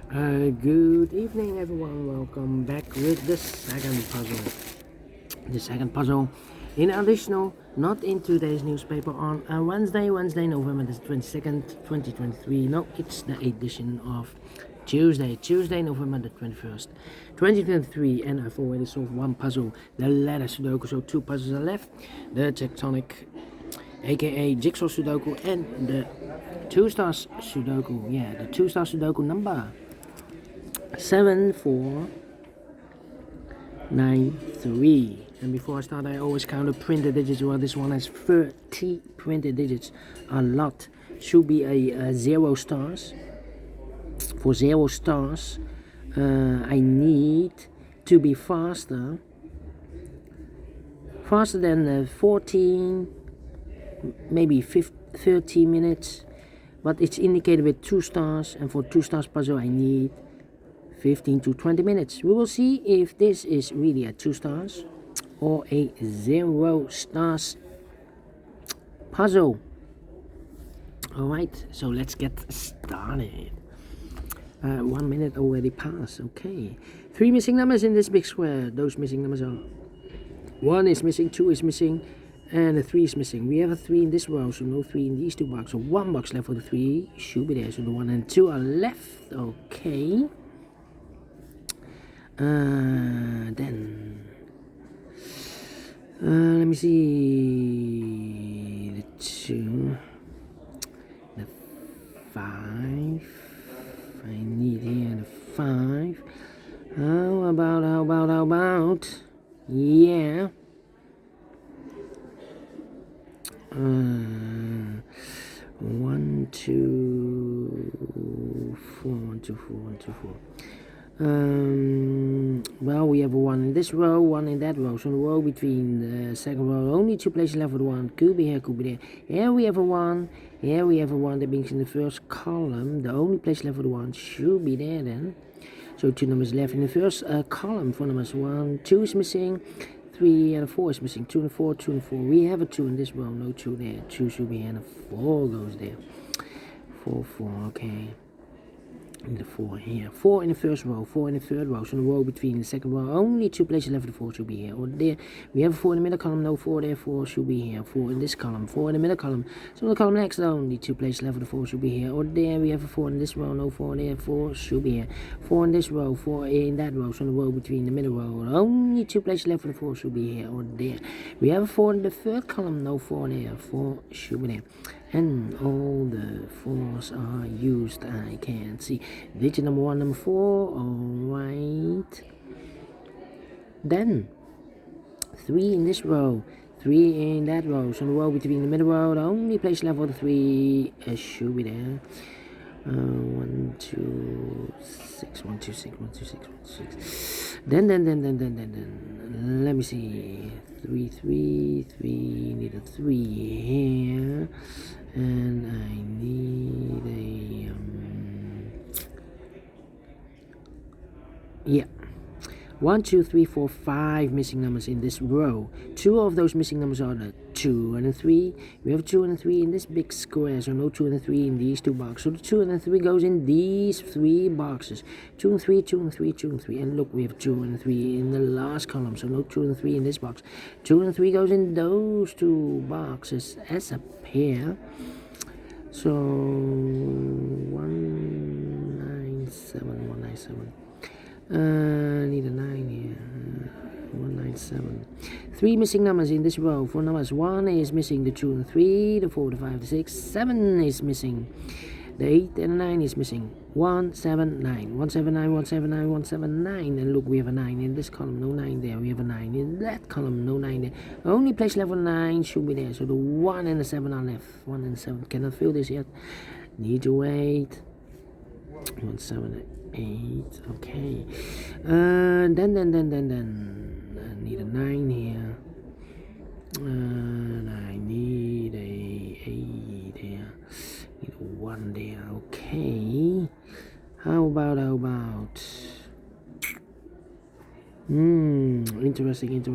Good evening, everyone. Welcome back with the second puzzle. The second puzzle, in additional, not in today's newspaper on Wednesday, November the 22nd, 2023. No, it's the edition of Tuesday, November the 21st, 2023. And I've already solved one puzzle, the letter Sudoku. So two puzzles are left: the tectonic, aka Jigsaw Sudoku, and the Two Stars Sudoku. Yeah, the Two Stars Sudoku number 7493. And before I start, I always count the printed digits. Well, this one has 30 printed digits, a lot. Should be a 0 stars. For 0 stars, I need to be faster than 14, maybe 30 minutes, but it's indicated with 2 stars, and for 2 stars puzzle I need 15 to 20 minutes. We will see if this is really a 2 stars or a 0 stars puzzle. Alright, so let's get started. 1 minute already passed. Okay, 3 missing numbers in this big square. Those missing numbers are 1 is missing, 2 is missing, and a 3 is missing. We have a 3 in this row, so no 3 in these 2 boxes. So 1 box left for the 3 should be there. So the 1 and 2 are left. Okay. Then let me see, the 2, the 5. I need here the 5. How about? Yeah. 1, 2, 4, 1, 2, 4, 1, 2, 4. Well, we have a 1 in this row, 1 in that row. So the row between the second row, only 2 places left with 1. Could be here, could be there. Here we have a 1. Here we have a 1. That means in the first column, the only place left with 1 should be there then. So 2 numbers left in the first column. 4 numbers. 1, 2 is missing. 3 and a 4 is missing. 2 and a 4, 2 and a 4. We have a 2 in this row, no 2 there. 2 should be here, and a 4 goes there. 4, 4, okay. The 4 here, 4 in the first row, 4 in the third row. So the row between the second row, only 2 places left for the 4 should be here or there. We have a 4 in the middle column, no 4 there, 4 should be here. 4 in this column, 4 in the middle column. So the column next, only 2 places left for the 4 should be here or there. We have a 4 in this row, no 4 there, 4 should be here. 4 in this row, 4 in that row. So the row between the middle row, only 2 places left for the 4 should be here or there. We have a 4 in the third column, no 4 there, 4 should be there. And all the 4s are used. I can see digit number 1, number 4. Alright. Then 3 in this row, 3 in that row. So the row between the middle row, the only place left for the 3 should be there. 1, 2, 6, 1, 2, 6, 1, 2, 6, 1, 2, 6. Then. Let me see. 3, 3, 3. Need a 3 here. And I need a yeah, 1, 2, 3, 4, 5 missing numbers in this row. 2 of those missing numbers are the 2 and the 3. We have 2 and a 3 in this big square, so no 2 and a 3 in these 2 boxes. So the 2 and the 3 goes in these 3 boxes. 2 and 3, 2 and 3, 2 and 3. And look, we have 2 and 3 in the last column, so no 2 and 3 in this box. 2 and 3 goes in those 2 boxes as a pair. So 197. Need a 9 here. 197. 3 missing numbers in this row. 4 numbers. 1 is missing, the 2 and 3, the 4, the 5, the 6. 7 is missing. The 8 and the 9 is missing. 179. 179, 179, 179. And look, we have a 9 in this column, no 9 there. We have a 9 in that column, no 9 there. Only place level 9 should be there. So the 1 and the 7 are left. 1 and 7. Cannot fill this yet. Need to wait. 1, 7, 8. Okay. Then. I need a 9 here. And I need a 8 here. Need a 1 there. Okay. How about Interesting. Need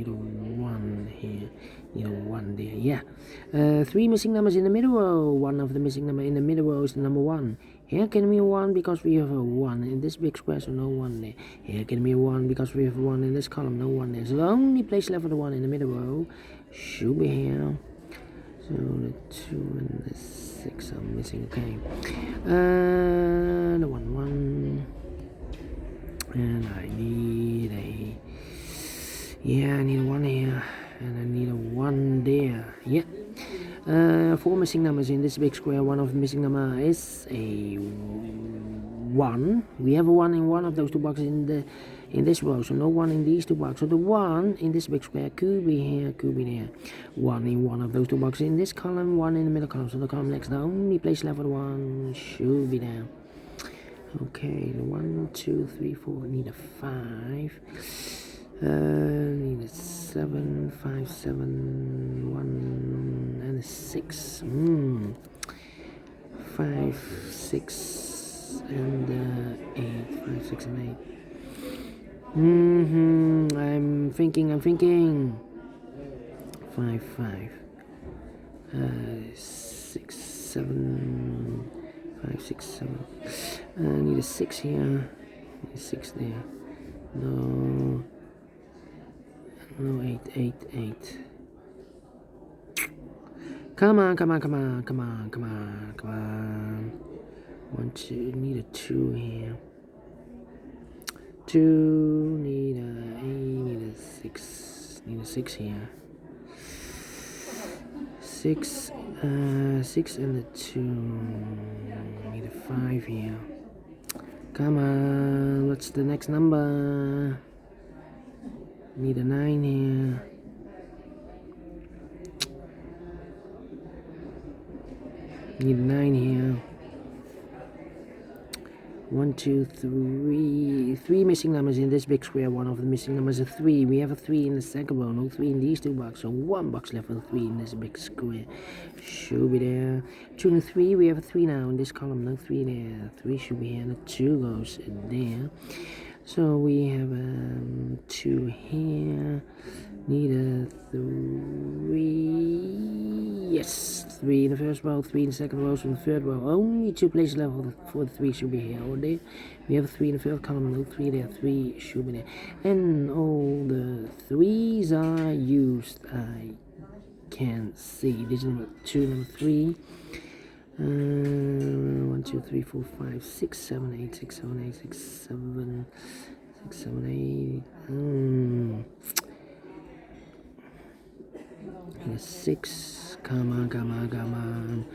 a 1 here. Need a 1 there. Yeah. 3 missing numbers in the middle row. One of the missing number in the middle row is the number 1. Here can be a 1 because we have a 1 in this big square, so no 1 there. Here can be a 1 because we have a 1 in this column, no 1 there. So the only place left for the 1 in the middle row should be here. So the 2 and the 6 are missing. Okay. The 1. And I need a, I need a 1 here, and I need a 1 there. Yeah. 4 missing numbers in this big square. One of the missing number is a 1. We have a 1 in one of those 2 boxes in this row, so no 1 in these 2 boxes. So the 1 in this big square could be here, could be there. 1 in one of those 2 boxes in this column, 1 in the middle column. So the column next, the only place left for the 1 should be there. Okay, the 1, 2, 3, 4. Need a 5. Need a 7, 5, 7, 1, and a 6. 5, 6, and 8. 5, 6, and 8. I'm thinking. 5, 5. 6, 7. 5, 6, 7. Need a 6 here. Need a 6 there. No, 8, 8, 8. Come on. 1, 2. Need a 2 here. 2. Need a 8. Need a 6. Need a 6 here. 6. 6 and a 2. Need a 5 here. Come on, what's the next number? Need a 9 here. Need a 9 here. 1, 2, 3. 3 missing numbers in this big square. One of the missing numbers is a 3. We have a 3 in the second row. No 3 in these 2 boxes. So 1 box left for the 3 in this big square. Should be there. 2 and 3. We have a 3 now in this column. No 3 there. 3 should be here. And the 2 goes there. So we have 2 here. Need a 3. Yes, 3 in the first row, 3 in the second row, so in the third row. Only 2 places left for the 3 should be here or there. We have a 3 in the first column, no 3 there, 3 should be there. And all the 3s are used. I can't see. This is number 2, number 3. 1, 2, 3, 4, 5, 6, 7, 8, 6, 7, 8, 6, 7, 6, 7, 8. Need a 6. Come on. 1,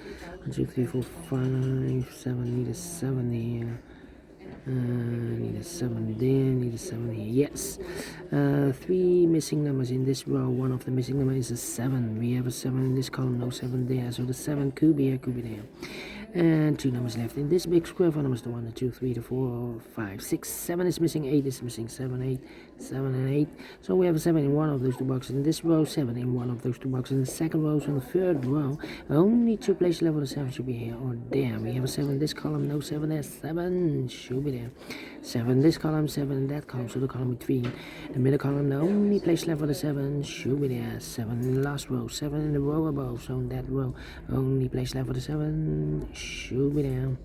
2, 3, 4, 5, 7. Need a 7 here. Need a 7 there. Need a 7 here. Yes. 3 missing numbers in this row. One of the missing numbers is a 7. We have a 7 in this column. No 7 there. So the 7 could be here, could be there. And 2 numbers left in this big square. 4 numbers, the 1, the 2, 3, the 4, 5, 6, 7 is missing, 8 is missing, 7, 8, 7 and 8. So we have a 7 in one of those 2 boxes in this row, 7 in one of those 2 boxes in the second row. So in the third row, only 2 places left for the 7 should be here or there. We have a 7 in this column, no 7 there, 7 should be there. 7 in this column, 7 in that column. So the column between the middle column, the only place left for the 7 should be there. 7 in the last row, 7 in the row above. So in that row, only place left for the 7 should be there.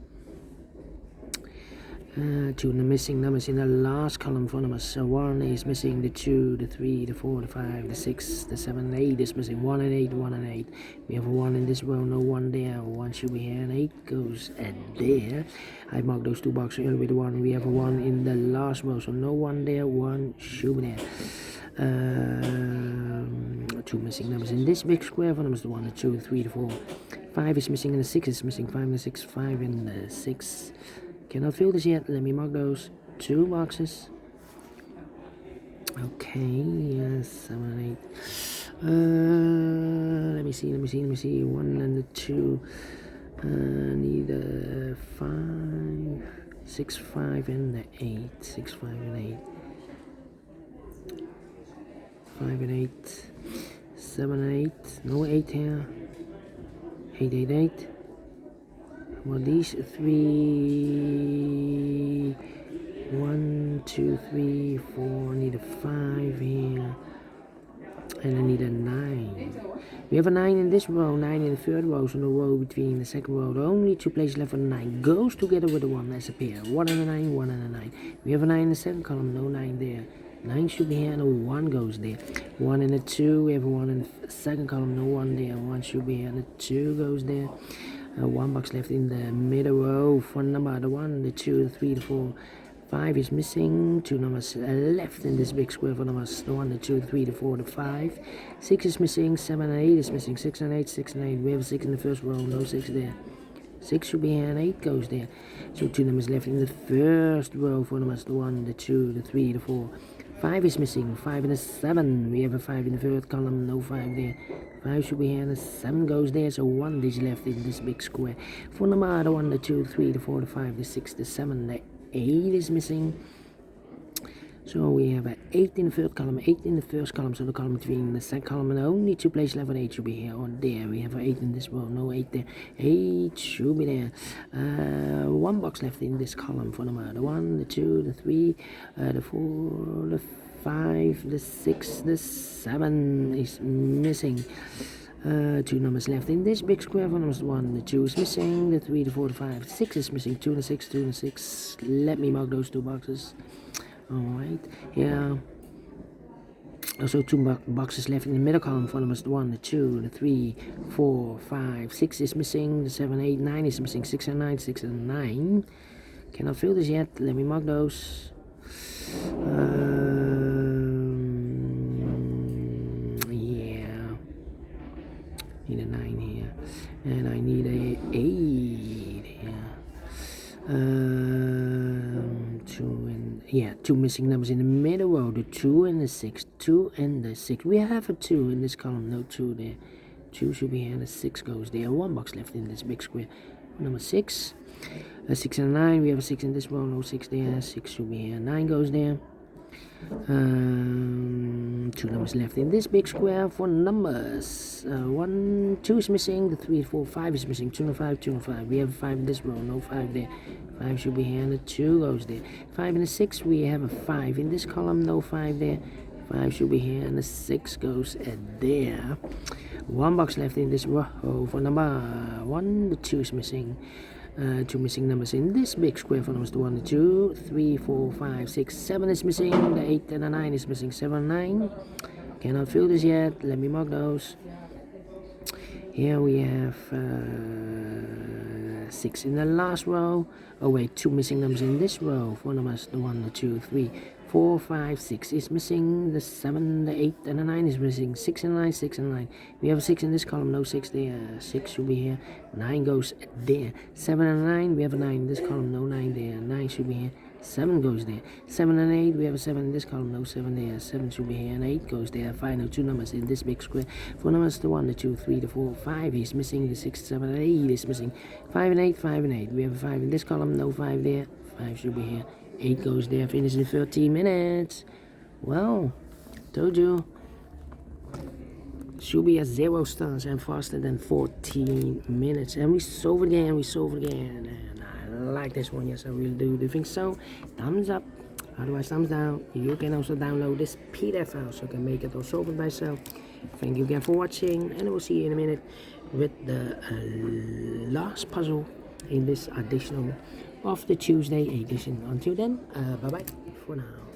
2 in the missing numbers in the last column for numbers. So 1 is missing, the 2, the 3, the 4, the 5, the 6, the 7, 8 is missing. 1 and 8, 1 and 8. We have a 1 in this row, no 1 there. 1 should be here, and 8 goes there. I marked those 2 boxes earlier with 1. We have a 1 in the last row, so no 1 there. 1 should be there. 2 missing numbers in this big square for numbers, the 1, the 2, the 3, the 4. 5 is missing, and the 6 is missing. 5 and the 6, 5 and the 6. Cannot fill this yet. Let me mark those 2 boxes. Okay, yes, 7 and 8. Let me see. 1 and the 2. Need a 5, 6, 5 and the 8. 6, 5 and 8. 5 and 8. 7 and 8. No 8 here. 8, 8, 8. Well, these 3, 1, 1, 2, 3, 4. I need a 5 here. And I need a 9. We have a 9 in this row, 9 in the third row, so the row between the second row. The only 2 places left for the 9 goes together with the 1 as a pair. 1 and a 9, 1 and a 9. We have a 9 in the second column, no 9 there. 9 should be here and a 1 goes there. 1 and a 2, we have a 1 in the second column, no 1 there. 1 should be here and a 2 goes there. 1 box left in the middle row for number the 1, the 2, the 3, the 4. 5 is missing, 2 numbers left in this big square for numbers, the 1, the 2, the 3, the 4, the 5. 6 is missing, 7 and 8 is missing, 6 and 8, 6 and 8. We have a 6 in the first row, no 6 there. 6 should be here and 8 goes there. So 2 numbers left in the first row for numbers, the 1, the 2, the 3, the 4. 5 is missing, 5 and a 7. We have a 5 in the third column, no 5 there. 5 should be here and a 7 goes there, so 1 is left in this big square. For number the 1, the 2, the 3, the 4, the 5, the 6, the 7, the 8 is missing. So we have an 8 in the third column, 8 in the first column, so the column between the second column and only 2 places left for 8 should be here or there. We have an 8 in this row, no 8 there. 8 should be there. 1 box left in this column for number the 1, the 2, the 3, the 4, the 5, the 6, the 7 is missing. 2 numbers left in this big square for numbers 1, the 2 is missing, the 3, the 4, the 5, the 6 is missing, 2 and 6, 2 and 6. Let me mark those 2 boxes. Alright, yeah. Also 2 boxes left in the middle column for numbers 1, the 2, the 3, 4, 5, 6 is missing, the 7, 8, 9 is missing, 6 and 9, 6 and 9. Cannot fill this yet, let me mark those. Need a 9 here, and I need a 8 here. 2 missing numbers in the middle row, the 2 and the 6, 2 and the 6. We have a 2 in this column, no 2 there. 2 should be here and the 6 goes there. 1 box left in this big square. Number 6, 6 and 9, we have a 6 in this row, no 6 there. 6 should be here, 9 goes there. 2 numbers left in this big square for numbers. 1, 2 is missing, the 3, 4, 5 is missing, 2 and 5, 2 and 5. We have a 5 in this row, no 5 there. 5 should be here and the 2 goes there. 5 and a 6, we have a 5 in this column, no 5 there. 5 should be here and the 6 goes there. 1 box left in this row for number 1, the 2 is missing. 2 missing numbers in this big square for numbers 1, 2, 3, 4, 5, 6, 7 is missing, the 8 and the 9 is missing, 7, 9. Cannot fill this yet, let me mark those. Here we have 6 in the last row. Oh wait, 2 missing numbers in this row for numbers 1, 2, 3, 4, 5, 6 is missing, the 7, the 8 and the 9 is missing, 6 and 9, 6 and 9. We have a 6 in this column, no 6 there. 6 should be here, 9 goes there. 7 and 9, we have a 9 in this column, no 9 there. 9 should be here, 7 goes there. 7 and 8, we have a 7 in this column, no 7 there. 7 should be here and 8 goes there. Final 2 numbers in this big square. For numbers the 1, the 2, 3, the 4, 5 is missing, the 6, 7 and 8 is missing. 5 and 8, 5 and 8. We have a 5 in this column, no 5 there. 5 should be here. 8 goes there, finish in 13 minutes. Well, told you. Should be at 0 stars and faster than 14 minutes. And we solve again, And I like this one, yes I really do. Do you think so? Thumbs up. Otherwise, thumbs down. You can also download this PDF file so you can make it or solve it by yourself. Thank you again for watching, and I will see you in a minute with the last puzzle in this additional of the Tuesday edition. Until then, bye bye for now.